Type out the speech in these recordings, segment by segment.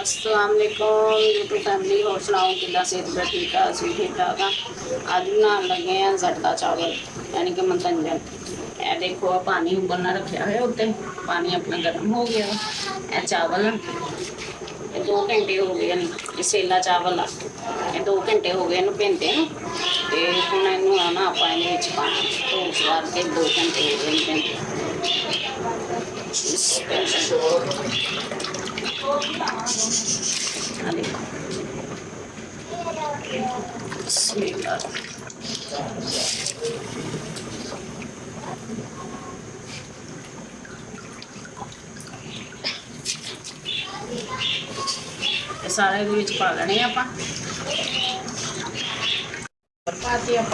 अस्सलाम वालेकुम YouTube family. होर सुनाओ कि सेहत ठीक है? असं ठीक ठाक हाँ। अज बनाने लगे हैं जड़ता चावल यानी कि मंथंजन। यह देखो पानी उबलना रखा है उत्ते, पानी अपना गर्म हो गया। यह चावल ये 2 घंटे हो गए ये सेला चावल आ, ये 2 घंटे हो गए भेंदे तो हम इनू ना आप पाना धो सवार के 2 घंटे हो गए भेंदे। सारे पा लेने आप पाती आप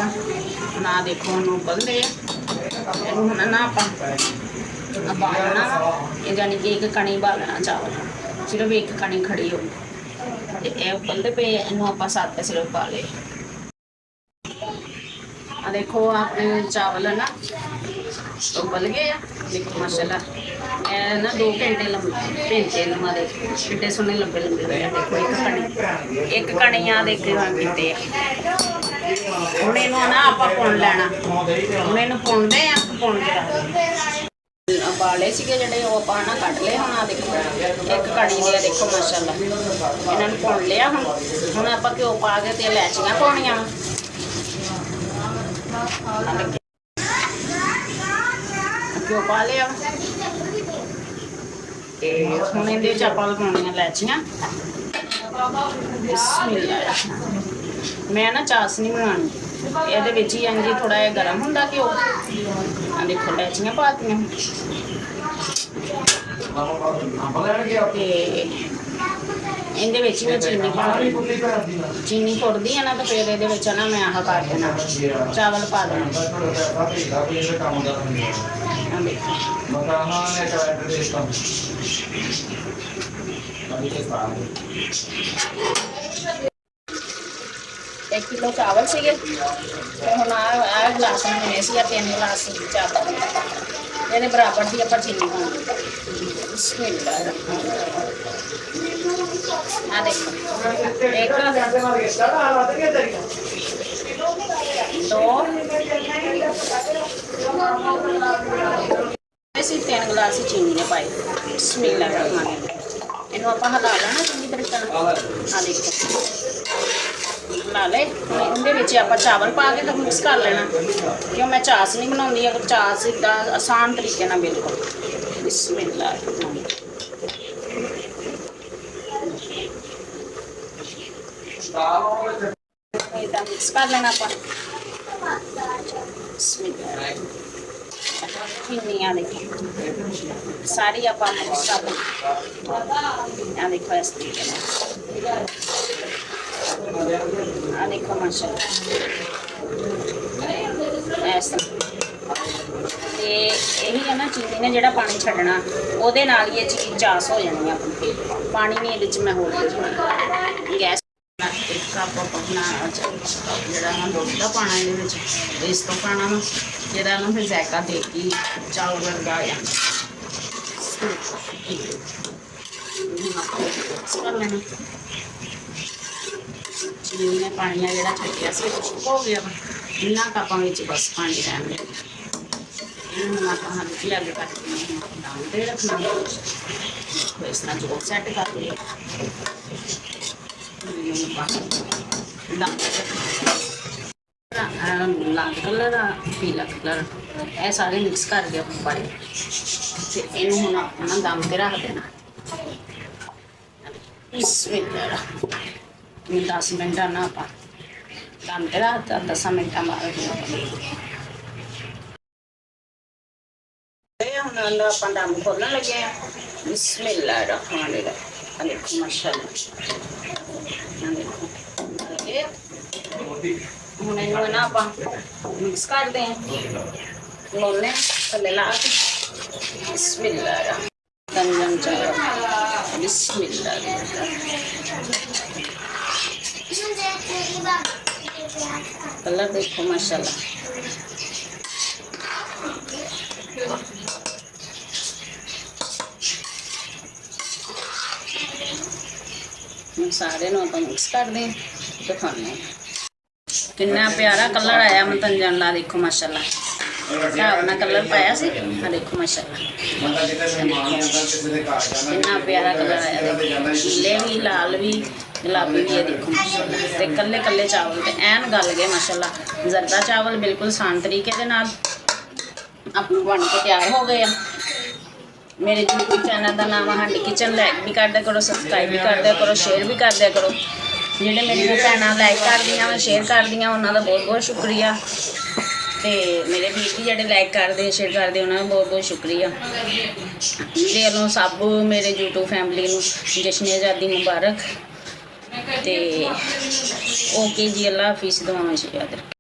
ना देखो हम उबलते हैं ना आप बालना यानी कि एक कणी बालना चावल सिर्फ एक कणी खड़ी हो उबलते पे इनू आप सत्त सिर्फ पा ले। देखो अपने चावल है ना उबल गए देखो माशाल्लाह। ना 2 घंटे लंबे भेंते हमारे कितने सोने लंबे लंबे हुए। देखो एक कणी आ देखो कितने हम इनू ना आप पुन लेना। हम इनू पुनते हैं पुन के बाले से जोड़े ना कट ले। हम आ देखो एक कड़ी दिया देखो माशाल्लाह इन्होंने भुन लिया। हम आप घ्यो पा के तो इलायचियाँ पाउनियां घ्यो पा लिया हम ये आप पाउनिया इलायचियाँ। मैं ना चासनी बनानी ये ही इंज थोड़ा जहा गर्म होंगे घ्यो। देखो इलायचियाँ पातियाँ इहदे मैं चीनी पा चीनी फुरदी है ना तो फिर ये ना मैं आह कर देना चावल पा देना। एक किलो चावल से हम आ गिलास में 3 गिलास चावल ये बराबर की आप चीनी पानी। देखो एक 2 3 गिलास चीनी ने पाए। बिस्मिल्लाह इनू आप हिला लेना चंगी तरीके। आ देखो हिला ले इहदे आप चावल पा के तो मिक्स कर लेना क्यों मैं चास नहीं बनाती। अगर चास इदा आसान तरीके ना बिल्कुल। बिस्मिल्लाह इदा मिक्स कर लेना आप। देखो सारी आप मिक्स कर लेना। देखो इस तरीके देखो माशाल्लाह यही है ना चीनी ने जो पानी छड्डना वो ये चीज़ चास हो जानी अपनी। पानी नहीं ये मैं होर गैस एक कप अपना जरा दुध का पाना ये इस तो पाना जरा ना फिर जायका देगी चावल वर्गा आ जाए कर लेना। चीनी ने पानी जो छड्डिया से हो गया इन्ना कपां बस पानी रहन दे। हल्की अग करके डालते रखना इस तरह जोर सैट कर लिया। लाल कलर पीला कलर ये सारे मिक्स करके पाए इनू हम अपना दम पर रख देना। 10 मिनट ना आप दम पर रखता 10 मिनट बाद आप दम खोलने लगे हैं। बिस्मिल्लाह रहमान रहीम। देखो माशाल्लाह देखो हम इनू ना आप मिक्स कर दें लोने थले ला के। बिस्मिल्लाह मंथंजन चावल। बिस्मिल्लाह कलर देखो माशाल्लाह सारे आप मिक्स करते हैं तो खाने कितना प्यारा कलर आया मतंजन ला। देखो माशाल्लाह ढाब ना कलर पाया सी। हाँ देखो माशाल्लाह कितना प्यारा कलर आया। पीले भी लाल भी गुलाबी भी है। देखो माशाल्लाह ते कल्ले कल्ले चावल ते ऐन गल गए माशाल्लाह। जरदा चावल बिल्कुल आसान तरीके दे नाल अपने बन के तैयार हो गए। मेरे यूट्यूब चैनल का नाम हांडी किचन। लाइक भी कर दिया करो, सबसक्राइब भी कर दिया करो, शेयर भी कर दिया करो। जिहड़े मेरी भैणां लाइक कर दियां शेयर कर दियां उन्होंने बहुत बहुत शुक्रिया। तो मेरे वीर भी जोड़े लाइक करते शेयर करते उन्होंने बहुत बहुत शुक्रिया। मेरे वालों सब मेरे यूट्यूब फैमिली को जश्न आज़ादी मुबारक। तो ओके जी, अल्लाह हाफिज़, दुआवां च याद रखें।